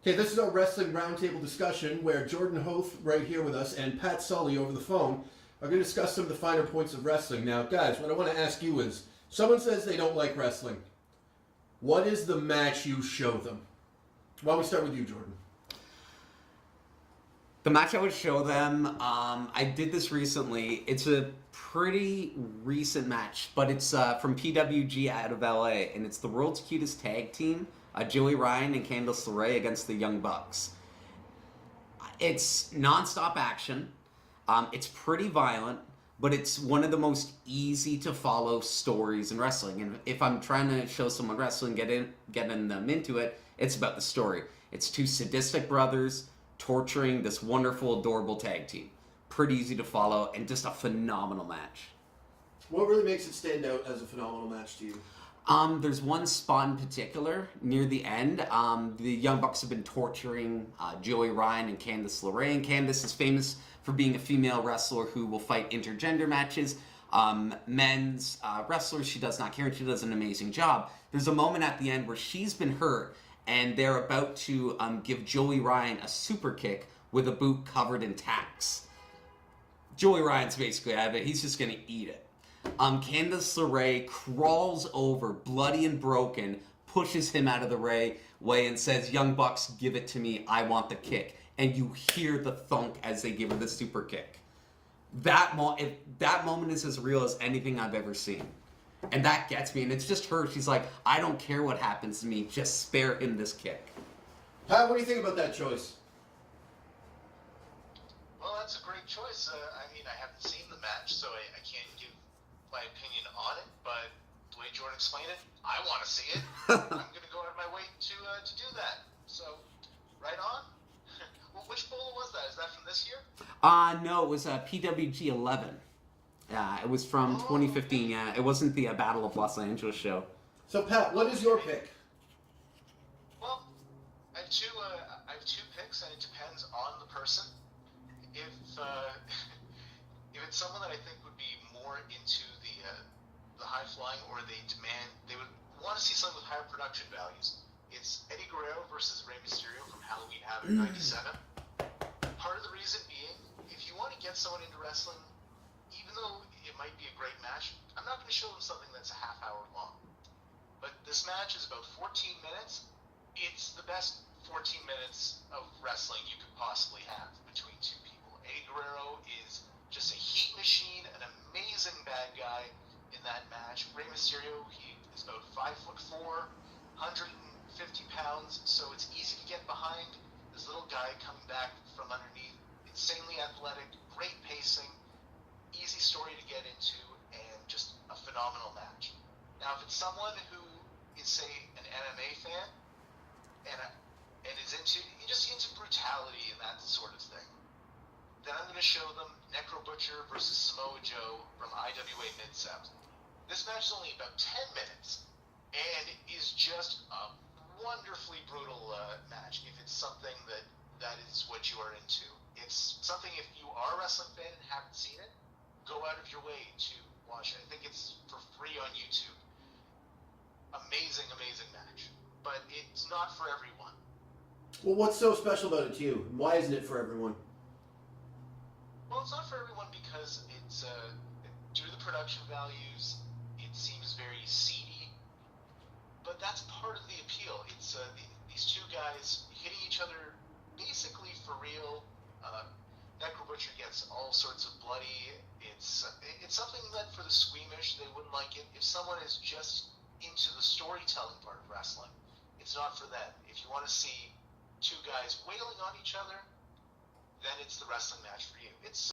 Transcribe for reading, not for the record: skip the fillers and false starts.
Okay, this is our wrestling roundtable discussion where Jordan Hoath, right here with us, and Pat Sully over the phone are going to discuss some of the finer points of wrestling. Now, guys, what I want to ask you is, someone says they don't like wrestling. What is the match you show them? Why don't we start with you, Jordan? The match I would show them, I did this recently. It's a pretty recent match, but it's from PWG out of LA, and it's the world's cutest tag team, Joey Ryan and Candice LeRae against the Young Bucks. It's non-stop action. It's pretty violent, but it's one of the most easy to follow stories in wrestling. And if I'm trying to show someone wrestling, getting them into it, it's about the story. It's two sadistic brothers torturing this wonderful, adorable tag team. Pretty easy to follow, and just a phenomenal match. What really makes it stand out as a phenomenal match to you? There's one spot in particular near the end. The Young Bucks have been torturing Joey Ryan and Candice LeRae, and Candice is famous for being a female wrestler who will fight intergender matches. Men's wrestlers, she does not care, and she does an amazing job. There's a moment at the end where she's been hurt, and they're about to give Joey Ryan a super kick with a boot covered in tacks. Joey Ryan's basically out of it. He's just going to eat it. Candice LeRae crawls over, bloody and broken, pushes him out of the way and says, "Young Bucks, give it to me. I want the kick." And you hear the thunk as they give her the super kick. That moment is as real as anything I've ever seen. And that gets me. And it's just her. She's like, "I don't care what happens to me. Just spare him this kick." Pat, what do you think about that choice? Well, that's a great choice. I mean, I haven't seen the match, so I can't give my opinion on it, but the way Jordan explained it, I want to see it. I'm going to go out of my way to do that. So, right on. Well, which bowl was that? Is that from this year? No, it was PWG 11. It was from 2015. Yeah, it wasn't the Battle of Los Angeles show. So, Pat, what is your pick? Well, I have two picks, and it depends on the person. If it's someone that I think would be more into the high flying, or they would want to see something with higher production values, it's Eddie Guerrero versus Rey Mysterio from Halloween Havoc '97. Part of the reason being, if you want to get someone into wrestling, even though it might be a great match, I'm not going to show them something that's a half hour long. But this match is about 14 minutes. It's the best 14 minutes of wrestling you could possibly have between two people. Eddie Guerrero is just a heat machine, an amazing bad guy in that match. Rey Mysterio, he is about 5'4", 150 pounds, so it's easy to get behind. This little guy coming back from underneath, insanely athletic, great pacing, easy story to get into, and just a phenomenal match. Now, if it's someone who is, say, an MMA fan and is into brutality and that sort of thing, then I'm going to show them Necro Butcher versus Samoa Joe from IWA Mid-South. This match is only about 10 minutes and is just a wonderfully brutal match if it's something that is what you are into. It's something, if you are a wrestling fan and haven't seen it, go out of your way to watch it. I think it's for free on YouTube. Amazing, amazing match. But it's not for everyone. Well, what's so special about it to you? Why isn't it for everyone? Well, it's not for everyone because it's due to the production values, it seems very seedy. But that's part of the appeal. It's these two guys hitting each other basically for real. Necro Butcher gets all sorts of bloody. It's something that for the squeamish, they wouldn't like it. If someone is just into the storytelling part of wrestling, it's not for them. If you want to see two guys wailing on each other, then it's the wrestling match for you. It's